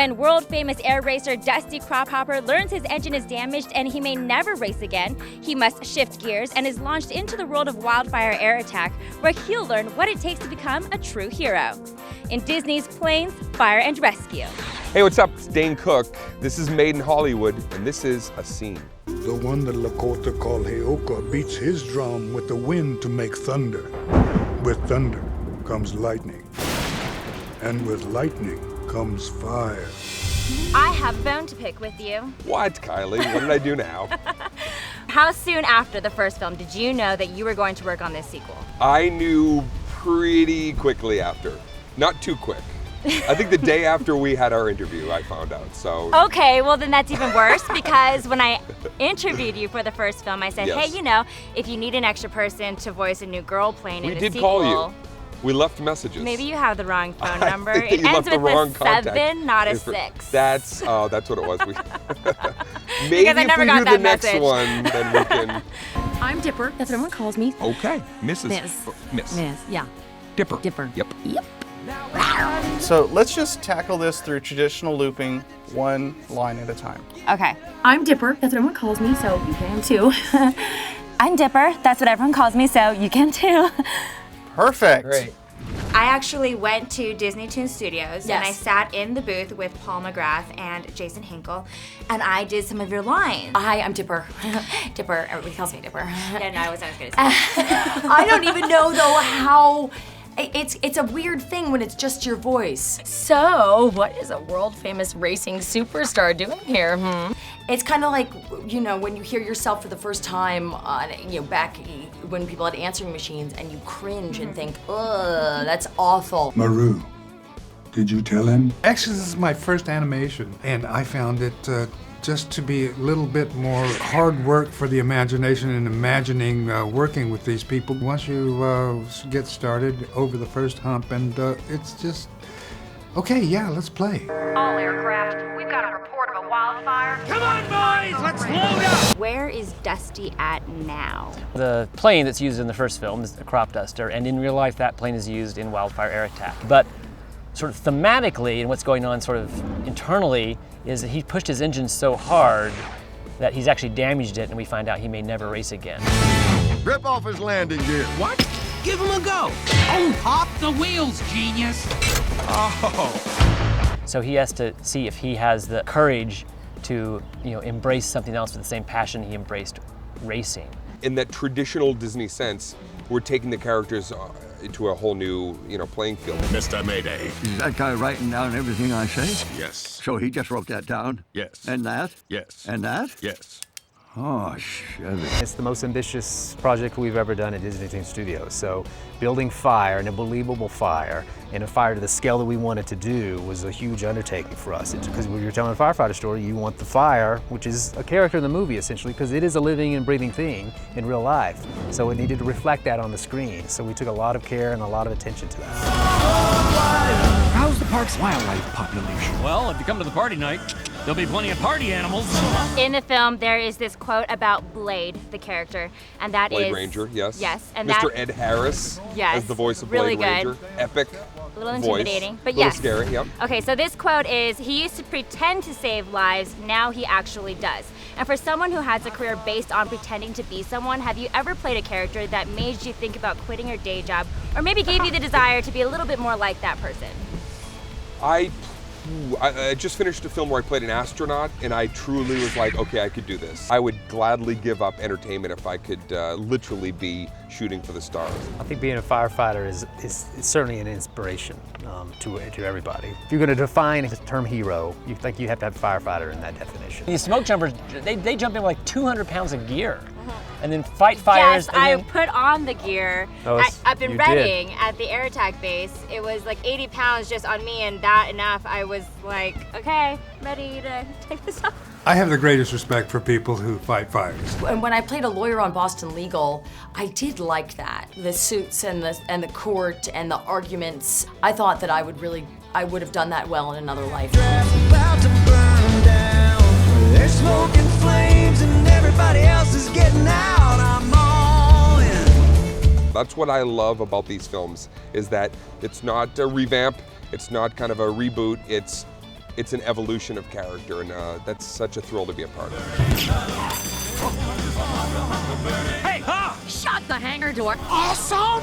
When world-famous air racer Dusty Crophopper learns his engine is damaged and he may never race again, he must shift gears and is launched into the world of Wildfire Air Attack, where he'll learn what it takes to become a true hero. In Disney's Planes, Fire and Rescue. Hey, what's up? It's Dane Cook. This is Made in Hollywood, and this is a scene. The one that Lakota called Heoka beats his drum with the wind to make thunder. With thunder comes lightning. And with lightning comes fire. I have a bone to pick with you. What, Kylie? What did I do now? How soon after the first film did you know that you were going to work on this sequel? I knew pretty quickly after. Not too quick. I think the day after we had our interview, I found out, so. Okay, well then that's even worse, because when I interviewed you for the first film, I said, Yes. hey, you know, if you need an extra person to voice a new girl playing in We the did sequel. call you. We left messages. Maybe you have the wrong phone I number. think that It you ends left the with wrong a contact. 7, not a 6. That's what it was. Maybe Because I never if we got do that the next message. one, then we can. I'm Dipper. That's what everyone calls me. Okay, Mrs. Miss. Miss, yeah. Dipper. Dipper. Yep. Yep. So let's just tackle this through traditional looping, one line at a time. Okay. I'm Dipper. That's what everyone calls me, so you can too. I'm Dipper. That's what everyone calls me, so you can too. Perfect. Great. I actually went to Disney Toon Studios and I Yes. sat in the booth with Paul McGrath and Jason Hinkle, and I did some of your lines. Hi, I'm Dipper. Dipper. Everybody calls me Dipper. And I wasn't as good as I don't even know though how. It's a weird thing when it's just your voice. So, what is a world famous racing superstar doing here? It's kind of like, you know, when you hear yourself for the first time on, you know, back when people had answering machines and you cringe and think, ugh, that's awful. Maru, did you tell him? Actually, this is my first animation, and I found it just to be a little bit more hard work for the imagination and imagining working with these people. Once you get started over the first hump, and it's just, okay, yeah, let's play. All aircraft, we've got a report of a wildfire. Come on, boys, let's load up! Where is Dusty at now? The plane that's used in the first film is a crop duster, and in real life that plane is used in Wildfire Air Attack. But sort of thematically, and what's going on sort of internally, is that he pushed his engine so hard that he's actually damaged it, and we find out he may never race again. Rip off his landing gear. What? Give him a go. Oh, pop the wheels, genius. Oh. So he has to see if he has the courage to, you know, embrace something else with the same passion he embraced racing. In that traditional Disney sense, we're taking the characters into a whole new, playing field. Mr. Mayday. Is that guy writing down everything I say? Yes. So he just wrote that down? Yes. And that? Yes. And that? Yes. Oh, Chevy. It's the most ambitious project we've ever done at Disney Toon Studios. So building fire, and a believable fire, and a fire to the scale that we wanted to do was a huge undertaking for us. Because when you're telling a firefighter story, you want the fire, which is a character in the movie essentially, because it is a living and breathing thing in real life. So it needed to reflect that on the screen. So we took a lot of care and a lot of attention to that. How's the park's wildlife population? Well, if you come to the party night, there'll be plenty of party animals. In the film, there is this quote about Blade, the character, and that Blade is... Ranger, yes. Yes, and Mr. that... Ed Harris Yes, as the voice of really Blade good. Ranger. Epic A little voice. intimidating, but a little yes. scary, yep. Okay, so this quote is, he used to pretend to save lives, now he actually does. And for someone who has a career based on pretending to be someone, have you ever played a character that made you think about quitting your day job, or maybe gave you the desire to be a little bit more like that person? I just finished a film where I played an astronaut, and I truly was like, okay, I could do this. I would gladly give up entertainment if I could literally be shooting for the stars. I think being a firefighter is certainly an inspiration to everybody. If you're going to define the term hero, you think you have to have a firefighter in that definition. These smoke jumpers, they jump in like 200 pounds of gear, and then fight fires. Yes, and I then, put on the gear up in you Reading at the air attack base. It was like 80 pounds just on me, and that enough, I was like, okay, ready to take this off. I have the greatest respect for people who fight fires. And when I played a lawyer on Boston Legal, I did like that. The suits and the court and the arguments. I thought that I would have done that well in another life. About to burn down. They're smoking flames and everybody else is getting out. I'm all in. That's what I love about these films, is that it's not a revamp, it's not kind of a reboot, it's it's an evolution of character, and that's such a thrill to be a part of. Hey, ha! Shut the hangar door. Awesome!